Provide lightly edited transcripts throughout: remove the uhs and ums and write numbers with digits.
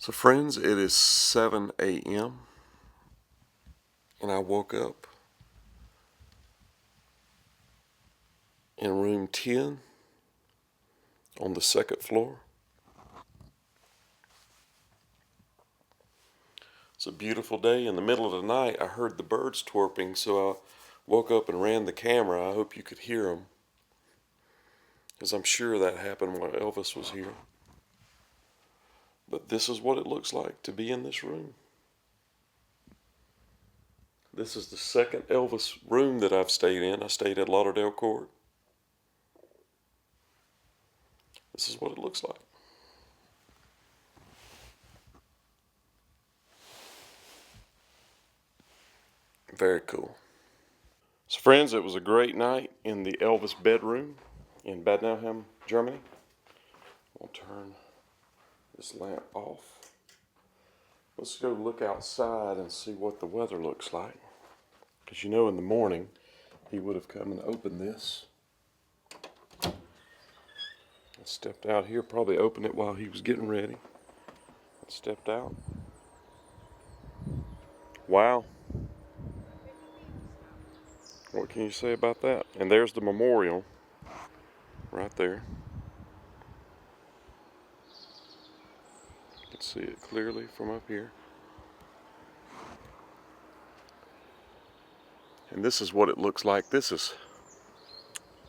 So friends, it is 7 a.m. and I woke up in room 10 on the second floor. It's a beautiful day. In the middle of the night, I heard the birds twerping, so I woke up and ran the camera. I hope you could hear them, because I'm sure that happened while Elvis was here. But this is what it looks like to be in this room. This is the second Elvis room that I've stayed in. I stayed at Lauderdale Court. This is what it looks like. Very cool. So friends, it was a great night in the Elvis bedroom in Bad Nauheim, Germany. I'll turn this lamp off. Let's go look outside and see what the weather looks like. Because you know, in the morning, he would have come and opened this. I stepped out here, probably opened it while he was getting ready. I stepped out. Wow. What can you say about that? And there's the memorial right there. You can see it clearly from up here. And this is what it looks like. This is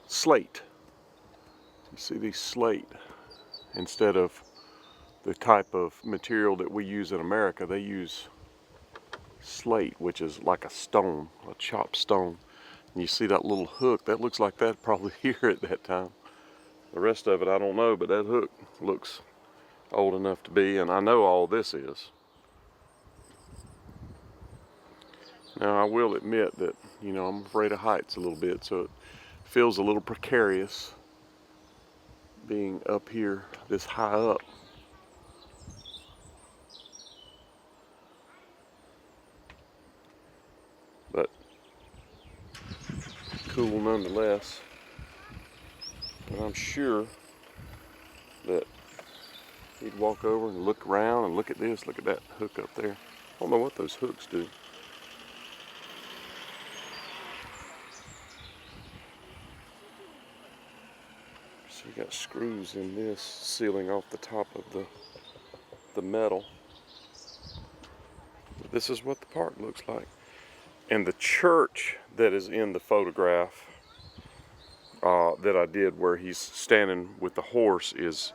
slate. You see these slate instead of the type of material that we use in America. They use slate, which is like a stone, a chopped stone. And you see that little hook, that looks like that probably here at that time. The rest of it I don't know, but that hook looks old enough to be, and I know all this is. Now I will admit that, you know, I'm afraid of heights a little bit, so it feels a little precarious being up here this high up. But cool nonetheless. And I'm sure that he'd walk over and look around and look at this, look at that hook up there. I don't know what those hooks do. So you got screws in this sealing off the top of the metal. But this is what the park looks like. And the church that is in the photograph that I did where he's standing with the horse is,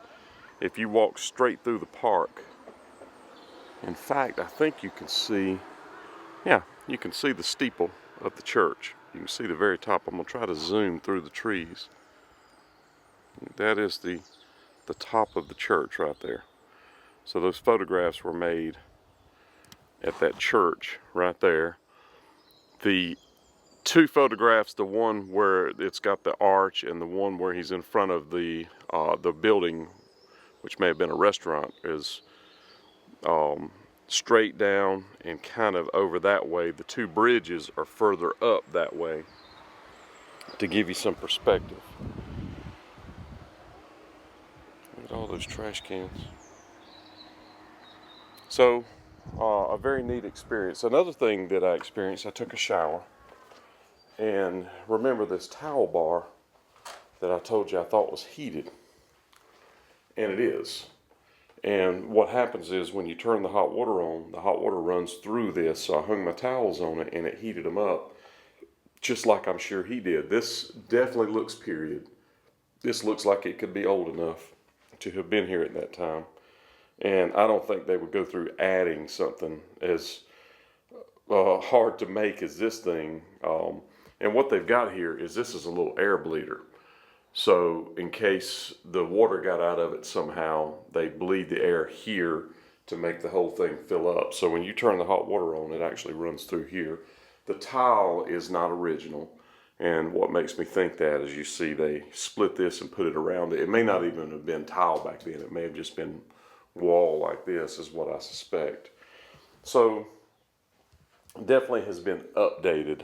if you walk straight through the park, in fact, I think you can see, yeah, you can see the steeple of the church. You can see the very top. I'm going to try to zoom through the trees. That is the top of the church right there. So those photographs were made at that church right there. The two photographs, the one where it's got the arch and the one where he's in front of the building, which may have been a restaurant, is straight down and kind of over that way. The two bridges are further up that way to give you some perspective. Look at all those trash cans. So, a very neat experience. Another thing that I experienced, I took a shower. And remember this towel bar that I told you I thought was heated. And it is. And what happens is when you turn the hot water on, the hot water runs through this. So I hung my towels on it and it heated them up, just like I'm sure he did. This definitely looks period. This looks like it could be old enough to have been here at that time. And I don't think they would go through adding something as hard to make as this thing. And what they've got here is this is a little air bleeder. So in case the water got out of it somehow, they bleed the air here to make the whole thing fill up. So when you turn the hot water on, it actually runs through here. The tile is not original. And what makes me think that is you see they split this and put it around it. It may not even have been tile back then. It may have just been wall like this is what I suspect. So definitely has been updated,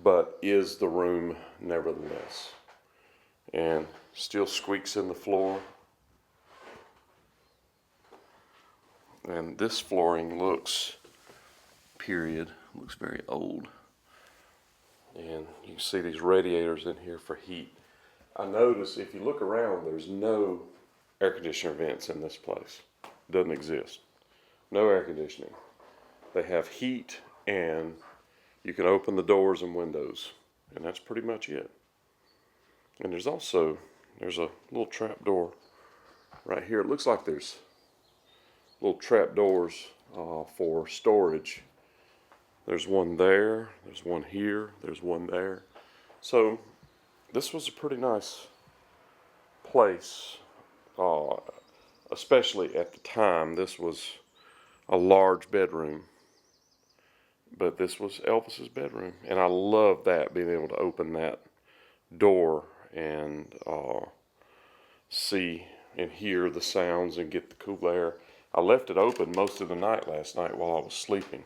but is the room nevertheless. And still squeaks in the floor. And this flooring looks, looks very old. And you can see these radiators in here for heat. I notice if you look around, there's no air conditioner vents in this place. Doesn't exist. No air conditioning. They have heat, and you can open the doors and windows, and that's pretty much it. And there's a little trap door right here. It looks like there's little trap doors for storage. There's one there, there's one here, there's one there. So this was a pretty nice place, especially at the time. This was a large bedroom, but this was Elvis's bedroom, and I love that, being able to open that door and see and hear the sounds and get the cool air. I left it open most of the night last night while I was sleeping,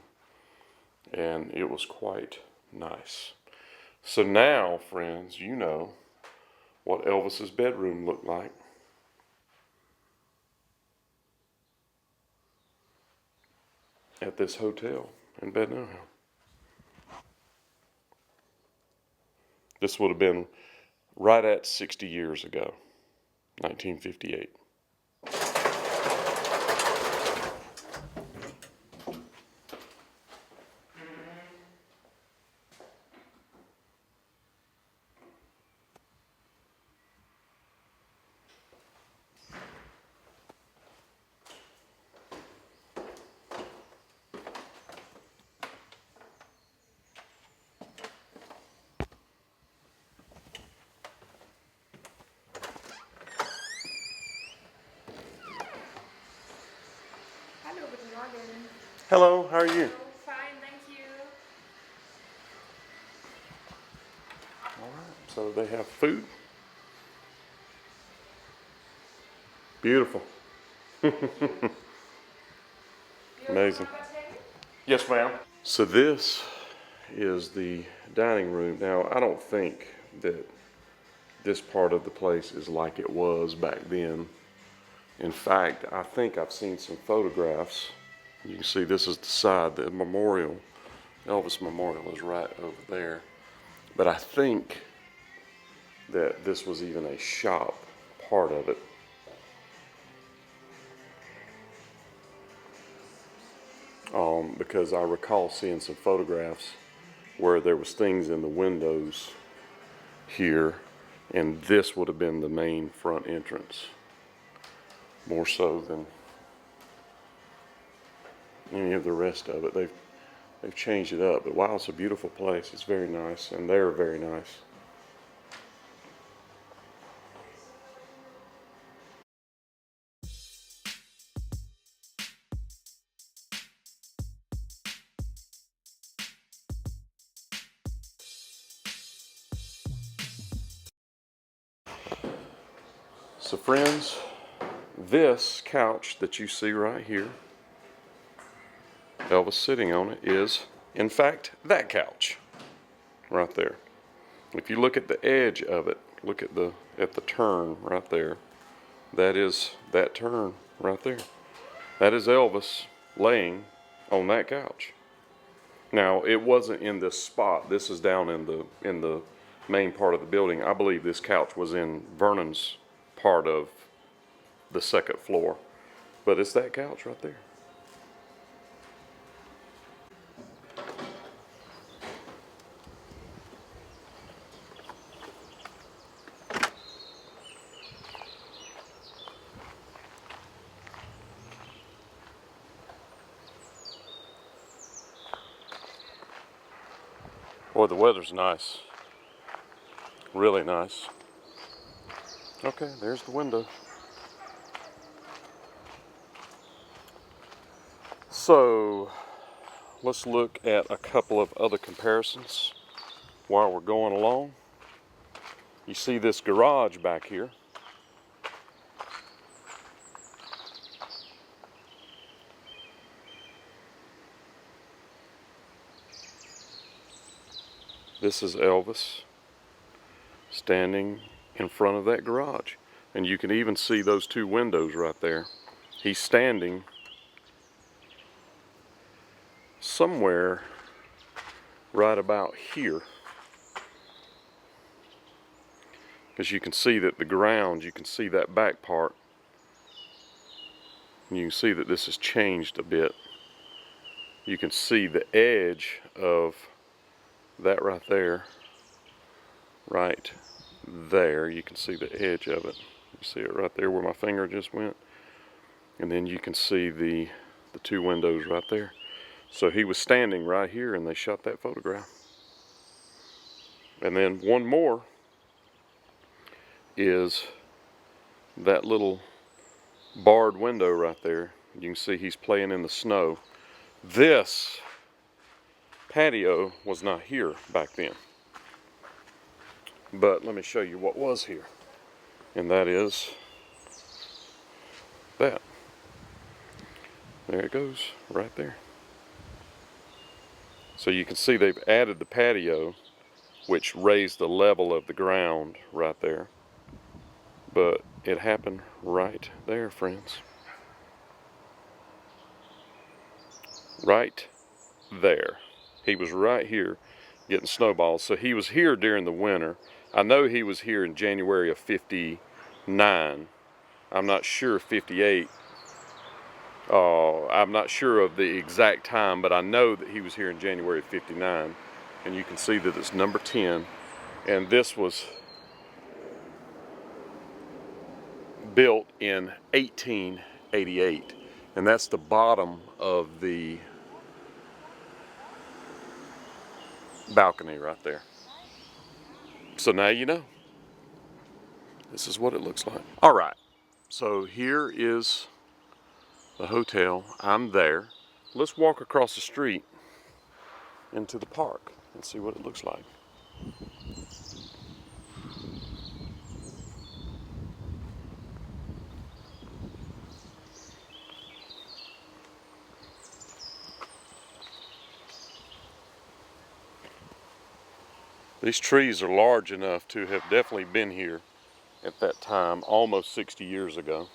and it was quite nice. So now, friends, you know what Elvis's bedroom looked like. At this hotel in Bednarham. This would have been right at 60 years ago, 1958. Hello, how are you? Fine, thank you. All right, so they have food. Beautiful. Amazing. Yes, ma'am. So this is the dining room. Now, I don't think that this part of the place is like it was back then. In fact, I think I've seen some photographs. You can see this is the side, the memorial, Elvis Memorial is right over there. But I think that this was even a shop part of it. Because I recall seeing some photographs where there was things in the windows here, and this would have been the main front entrance, more so than any of the rest of it. They've changed it up, but wow, it's a beautiful place. It's very nice, and they're very nice. So friends, this couch that you see right here, Elvis sitting on it, is in fact that couch right there. If you look at the edge of it, look at the turn right there. That is that turn right there. That is Elvis laying on that couch. Now, it wasn't in this spot. This is down in the main part of the building. I believe this couch was in Vernon's part of the second floor, but it's that couch right there. Boy, the weather's nice. Really nice. Okay, there's the window. So, let's look at a couple of other comparisons while we're going along. You see this garage back here. This is Elvis standing in front of that garage. And you can even see those two windows right there. He's standing somewhere right about here. Because you can see that the ground, you can see that back part. And you can see that this has changed a bit. You can see the edge of that right there. Right there, you can see the edge of it. You see it right there where my finger just went. And then you can see the two windows right there. So he was standing right here and they shot that photograph. And then one more is that little barred window right there. You can see he's playing in the snow. This patio was not here back then. But let me show you what was here. And that is that. There it goes, right there. So you can see they've added the patio, which raised the level of the ground right there. But it happened right there, friends. Right there. He was right here getting snowballs. So he was here during the winter. I know he was here in January of '59. I'm not sure 58. I'm not sure of the exact time, but I know that he was here in January of '59. And you can see that it's number 10. And this was built in 1888. And that's the bottom of the balcony right there. So now you know. This is what it looks like. All right. So here is the hotel. I'm there. Let's walk across the street into the park and see what it looks like. These trees are large enough to have definitely been here at that time, almost 60 years ago.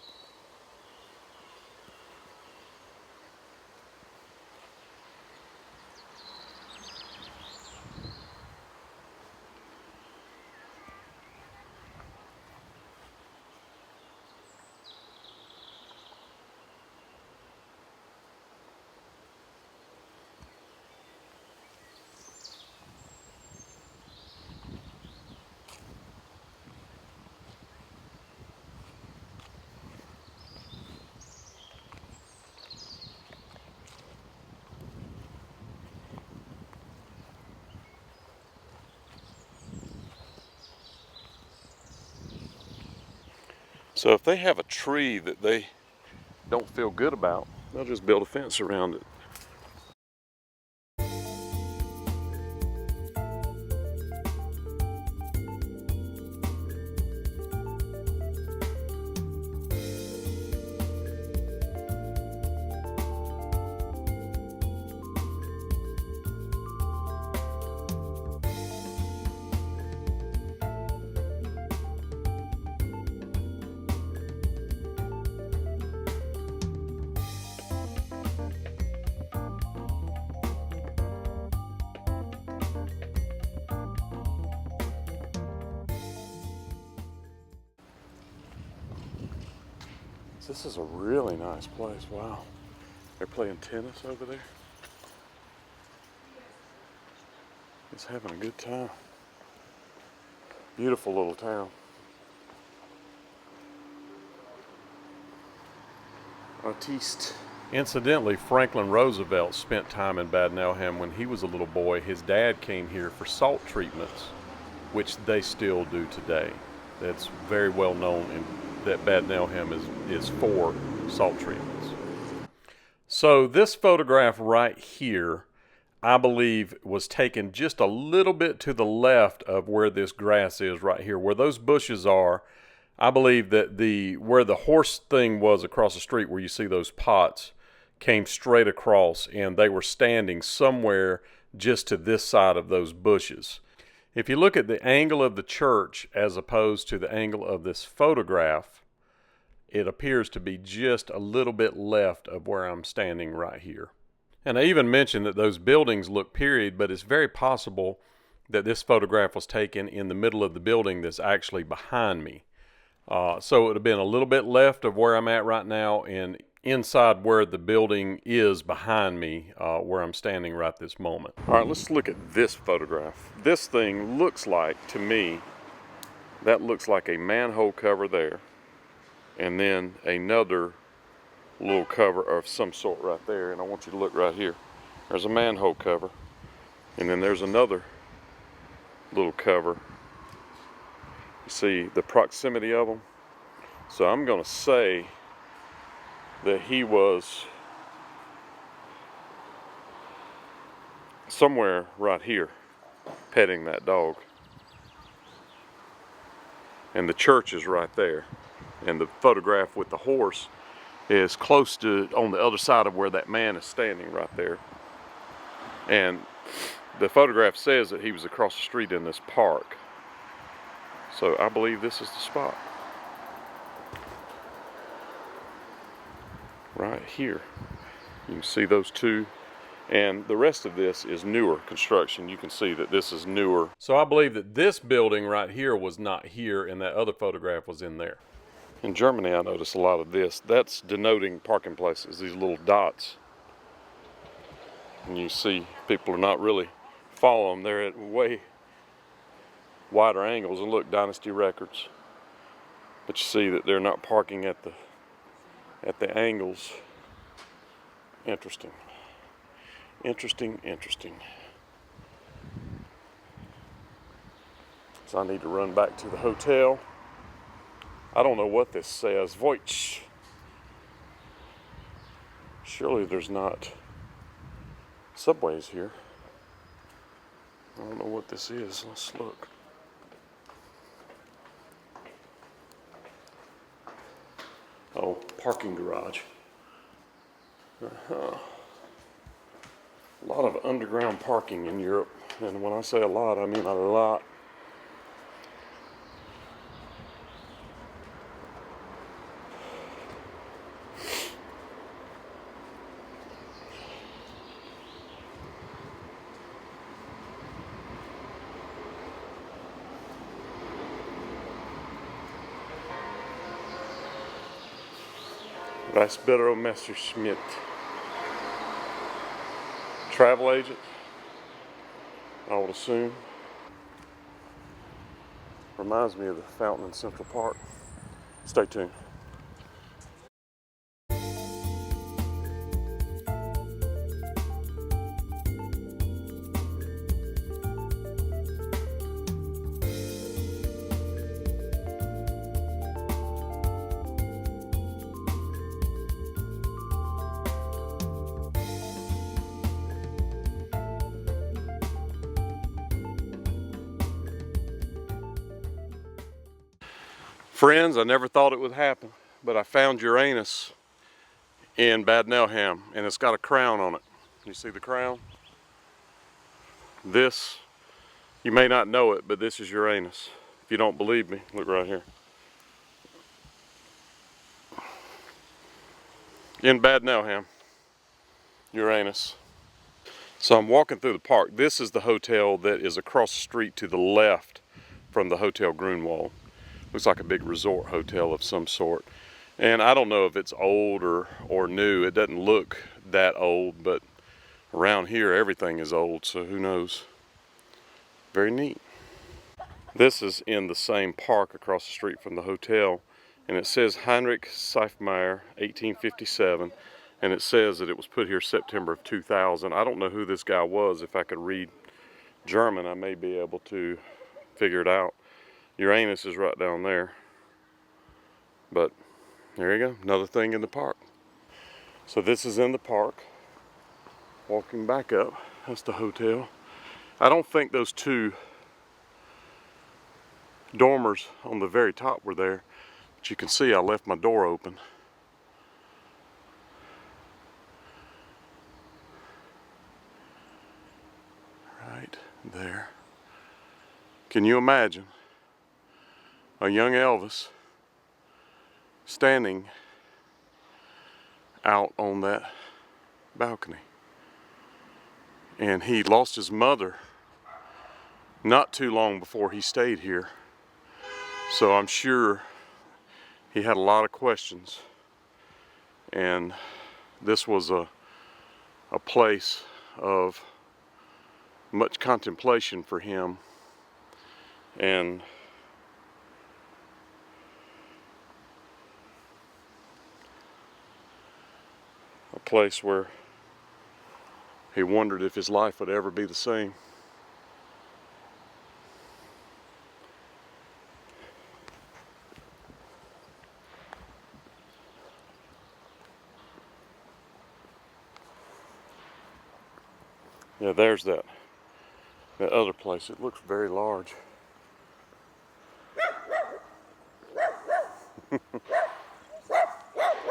So if they have a tree that they don't feel good about, they'll just build a fence around it. This is a really nice place. Wow. They're playing tennis over there. It's having a good time. Beautiful little town. Artiste. Incidentally, Franklin Roosevelt spent time in Bad Nelham when he was a little boy. His dad came here for salt treatments, which they still do today. That's very well known in that Bad Nelham is for salt treatments. So this photograph right here, I believe, was taken just a little bit to the left of where this grass is right here. Where those bushes are, I believe that where the horse thing was across the street, where you see those pots, came straight across, and they were standing somewhere just to this side of those bushes. If you look at the angle of the church as opposed to the angle of this photograph, it appears to be just a little bit left of where I'm standing right here. And I even mentioned that those buildings look period, but it's very possible that this photograph was taken in the middle of the building that's actually behind me. So it would have been a little bit left of where I'm at right now and inside where the building is behind me, where I'm standing right this moment. All right, let's look at this photograph. This thing looks like, to me, that looks like a manhole cover there, and then another little cover of some sort right there. And I want you to look right here. There's a manhole cover, and then there's another little cover. You see the proximity of them? So I'm going to say that he was somewhere right here petting that dog. And the church is right there. And the photograph with the horse is close to, on the other side of where that man is standing right there. And the photograph says that he was across the street in this park. So I believe this is the spot. Right here. You can see those two. And the rest of this is newer construction. You can see that this is newer. So I believe that this building right here was not here, and that other photograph was in there. In Germany, I noticed a lot of this. That's denoting parking places, these little dots. And you see people are not really following them. They're at way wider angles. And look, Dynasty Records. But you see that they're not parking at the angles. Interesting. Interesting. So I need to run back to the hotel. I don't know what this says. Voitch. Surely there's not subways here. I don't know what this is. Let's look. Oh, parking garage. A lot of underground parking in Europe, and when I say a lot, I mean a lot. Weisbero Messerschmitt. Travel agent, I would assume. Reminds me of the fountain in Central Park. Stay tuned. Friends, I never thought it would happen, but I found Uranus in Bad Nauheim, and it's got a crown on it. You see the crown? This, you may not know it, but this is Uranus. If you don't believe me, look right here. In Bad Nauheim, Uranus. So I'm walking through the park. This is the hotel that is across the street to the left from the Hotel Grunwald. Looks like a big resort hotel of some sort. And I don't know if it's old or new. It doesn't look that old, but around here everything is old, so who knows. Very neat. This is in the same park across the street from the hotel, and it says Heinrich Seifmeyer, 1857, and it says that it was put here September of 2000. I don't know who this guy was. If I could read German, I may be able to figure it out. Uranus is right down there. But there you go, another thing in the park. So this is in the park. Walking back up, that's the hotel. I don't think those two dormers on the very top were there, but you can see I left my door open. Right there. Can you imagine a young Elvis standing out on that balcony? And he lost his mother not too long before he stayed here. So I'm sure he had a lot of questions. And this was a place of much contemplation for him. And a place where he wondered if his life would ever be the same. Yeah, there's that other place. It looks very large.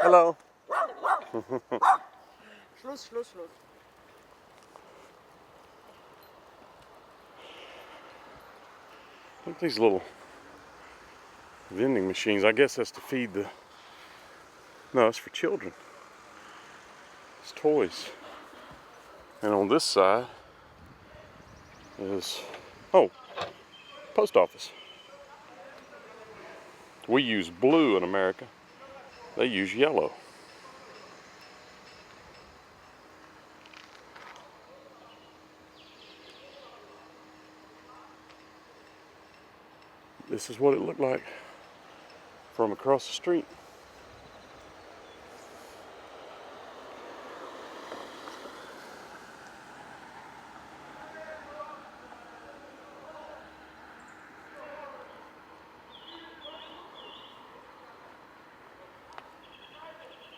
Hello. Schluss, Schluss, Schluss. Look at these little vending machines. I guess that's to feed the... No, it's for children. It's toys. And on this side is, oh, post office. We use blue in America. They use yellow. This is what it looked like from across the street.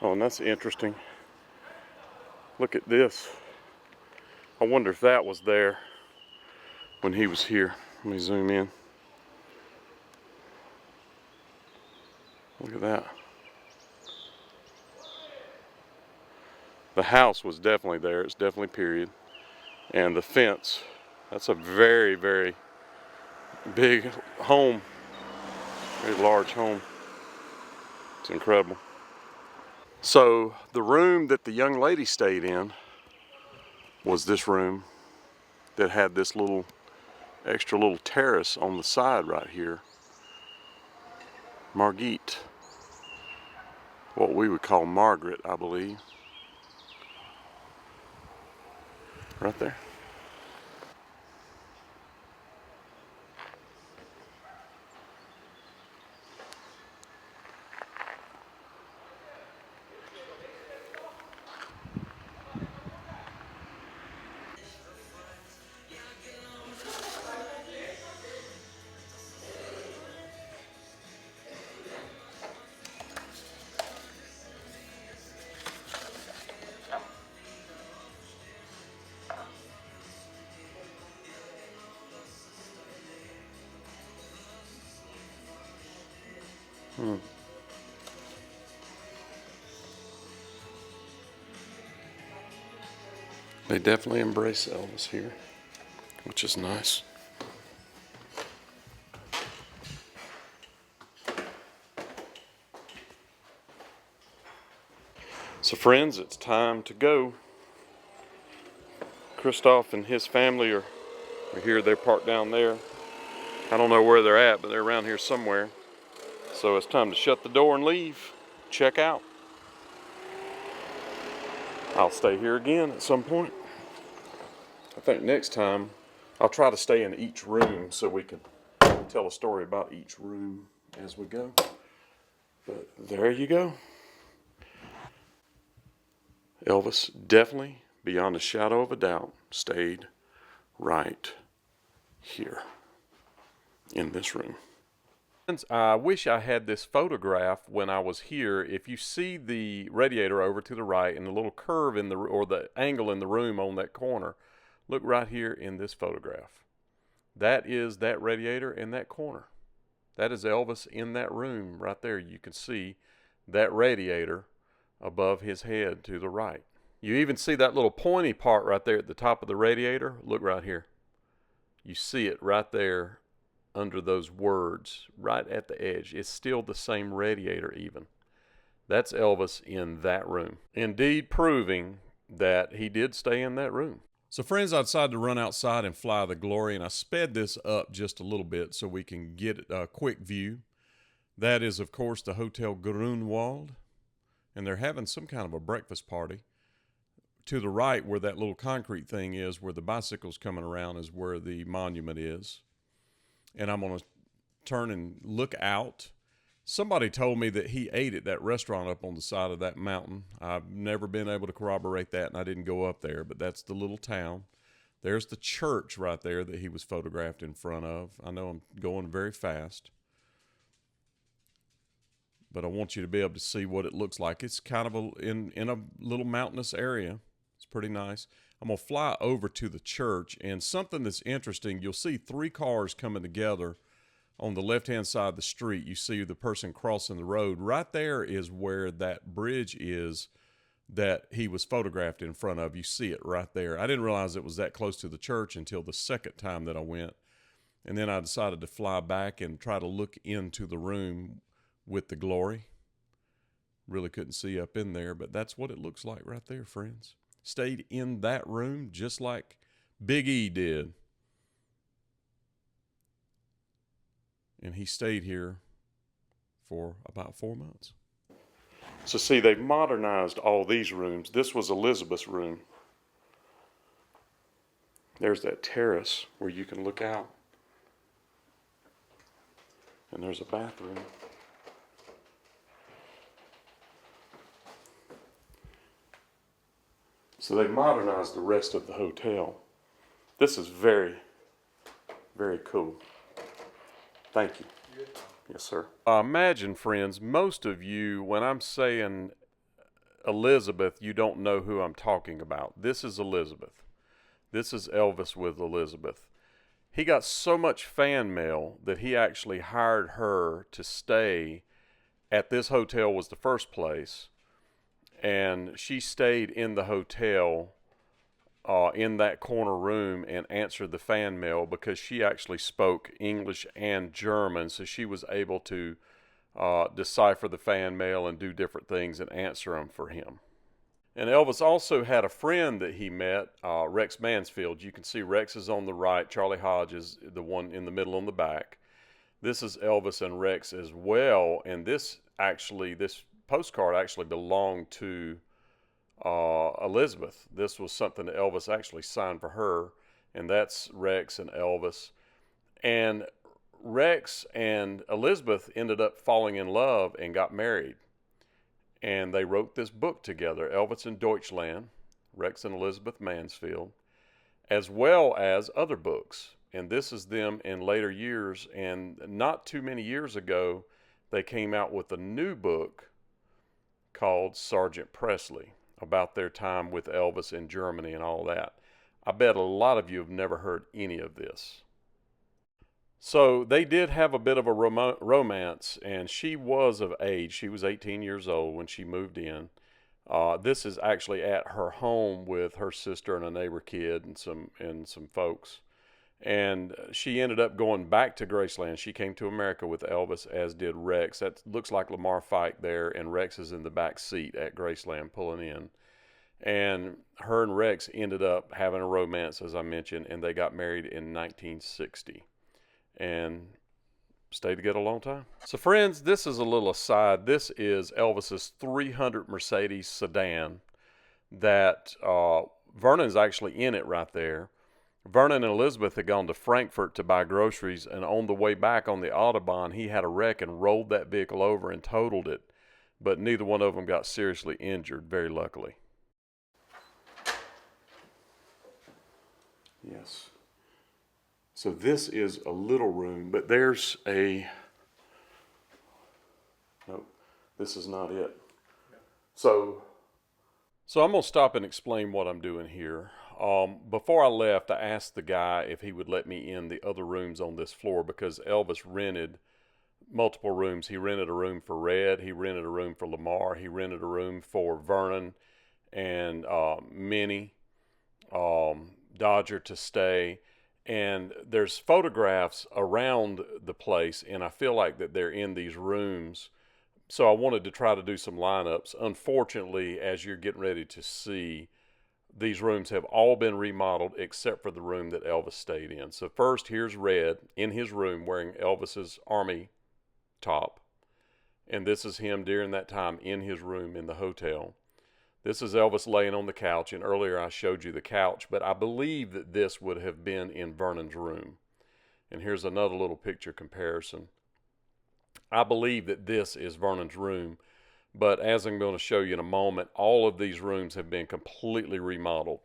Oh, and that's interesting. Look at this. I wonder if that was there when he was here. Let me zoom in. Look at that. The house was definitely there. It's definitely period. And the fence, that's a very, very big home. Very large home. It's incredible. So the room that the young lady stayed in was this room that had this little extra little terrace on the side right here. Margit, what we would call Margaret, I believe. Right there. They definitely embrace Elvis here, which is nice. So friends, it's time to go. Christoph and his family are here. They're parked down there. I don't know where they're at, but they're around here somewhere. So it's time to shut the door and leave. Check out. I'll stay here again at some point. I think next time I'll try to stay in each room so we can tell a story about each room as we go. But there you go. Elvis definitely, beyond a shadow of a doubt, stayed right here in this room. I wish I had this photograph when I was here. If you see the radiator over to the right and the little curve in the, or the angle in the room on that corner, look right here in this photograph. That is that radiator in that corner. That is Elvis in that room right there. You can see that radiator above his head to the right. You even see that little pointy part right there at the top of the radiator. Look right here. You see it right there under those words, right at the edge. It's still the same radiator even. That's Elvis in that room. Indeed proving that he did stay in that room. So friends, I decided to run outside and fly the Glory, and I sped this up just a little bit so we can get a quick view. That is, of course, the Hotel Grunwald, and they're having some kind of a breakfast party. To the right, where that little concrete thing is, where the bicycle's coming around, is where the monument is. And I'm going to turn and look out. Somebody told me that he ate at that restaurant up on the side of that mountain. I've never been able to corroborate that, and I didn't go up there, but that's the little town. There's the church right there that he was photographed in front of. I know I'm going very fast, but I want you to be able to see what it looks like. It's kind of in a little mountainous area. It's pretty nice. I'm going to fly over to the church, and something that's interesting, you'll see 3 cars coming together. On the left-hand side of the street, you see the person crossing the road. Right there is where that bridge is that he was photographed in front of. You see it right there. I didn't realize it was that close to the church until the second time that I went. And then I decided to fly back and try to look into the room with the Glory. Really couldn't see up in there, but that's what it looks like right there, friends. Stayed in that room just like Big E did. And he stayed here for about 4 months. So see, they've modernized all these rooms. This was Elizabeth's room. There's that terrace where you can look out. And there's a bathroom. So they modernized the rest of the hotel. This is very, very cool. Thank you. Yes, sir. Imagine, friends, most of you, when I'm saying Elizabeth, you don't know who I'm talking about. This is Elizabeth. This is Elvis with Elizabeth. He got so much fan mail that he actually hired her to stay at this hotel, was the first place, and she stayed in the hotel in that corner room and answered the fan mail because she actually spoke English and German, so she was able to decipher the fan mail and do different things and answer them for him. And Elvis also had a friend that he met, Rex Mansfield. You can see Rex is on the right, Charlie Hodge is the one in the middle on the back. This is Elvis and Rex as well, and this postcard actually belonged to Elizabeth. This was something that Elvis actually signed for her, and that's Rex and Elvis. And Rex and Elizabeth ended up falling in love and got married. And they wrote this book together, Elvis in Deutschland, Rex and Elizabeth Mansfield, as well as other books. And this is them in later years. And not too many years ago, they came out with a new book called Sergeant Presley, about their time with Elvis in Germany and all that. I bet a lot of you have never heard any of this. So they did have a bit of a romance, and she was of age. She was 18 years old when she moved in. This is actually at her home with her sister and a neighbor kid and some folks. And she ended up going back to Graceland. She came to America with Elvis, as did Rex. That looks like Lamar Fike there, and Rex is in the back seat at Graceland pulling in. And her and Rex ended up having a romance, as I mentioned, and they got married in 1960 and stayed together a long time. So friends, this is a little aside. This is Elvis's 300 Mercedes sedan that Vernon's actually in it right there. Vernon and Elizabeth had gone to Frankfurt to buy groceries, and on the way back on the Autobahn, he had a wreck and rolled that vehicle over and totaled it, but neither one of them got seriously injured, very luckily. Yes. So this is a little room, but there's a, nope, this is not it. So I'm going to stop and explain what I'm doing here. Before I left, I asked the guy if he would let me in the other rooms on this floor because Elvis rented multiple rooms. He rented a room for Red. He rented a room for Lamar. He rented a room for Vernon and Minnie, Dodger to stay. And there's photographs around the place, and I feel like that they're in these rooms. So I wanted to try to do some lineups. Unfortunately, as you're getting ready to see, these rooms have all been remodeled except for the room that Elvis stayed in. So first, here's Red in his room wearing Elvis's army top. And this is him during that time in his room in the hotel. This is Elvis laying on the couch, and earlier I showed you the couch, but I believe that this would have been in Vernon's room. And here's another little picture comparison. I believe that this is Vernon's room, but as I'm going to show you in a moment, all of these rooms have been completely remodeled.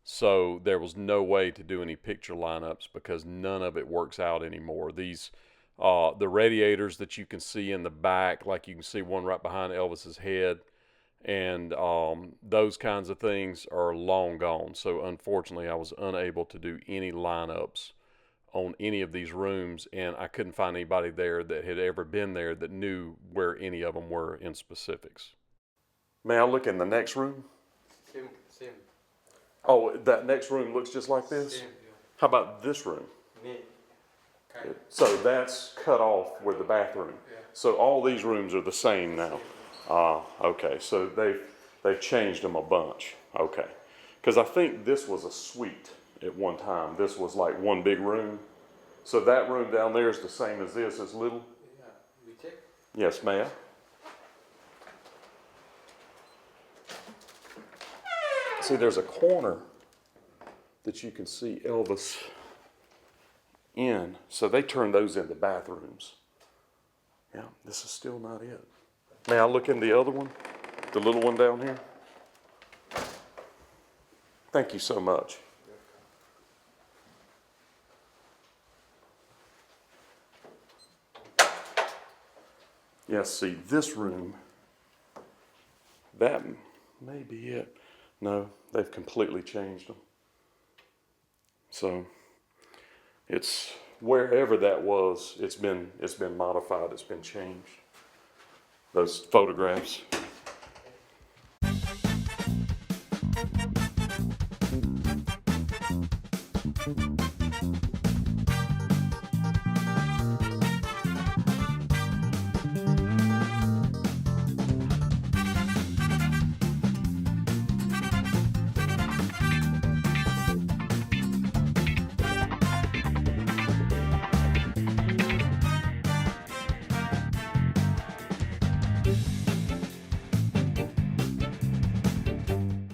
So there was no way to do any picture lineups because none of it works out anymore. The radiators that you can see in the back, like you can see one right behind Elvis's head, and those kinds of things are long gone. So unfortunately, I was unable to do any lineups on any of these rooms, and I couldn't find anybody there that had ever been there that knew where any of them were in specifics. May I look in the next room? Same. Oh, that next room looks just like this? Same, How about this room? yeah. Kind So that's cut off with the bathroom. Yeah. So all these rooms are the same now. Okay, so they've changed them a bunch. Okay, because I think this was a suite at one time. This was like one big room. So that room down there is the same as this, as little? Yeah, we check. Yes, ma'am. See, there's a corner that you can see Elvis in. So they turned those into bathrooms. Yeah, this is still not it. May I look in the other one? The little one down here? Thank you so much. Yeah, see, this room, that may be it. No, they've completely changed them. So it's wherever that was, it's been modified, it's been changed. Those photographs.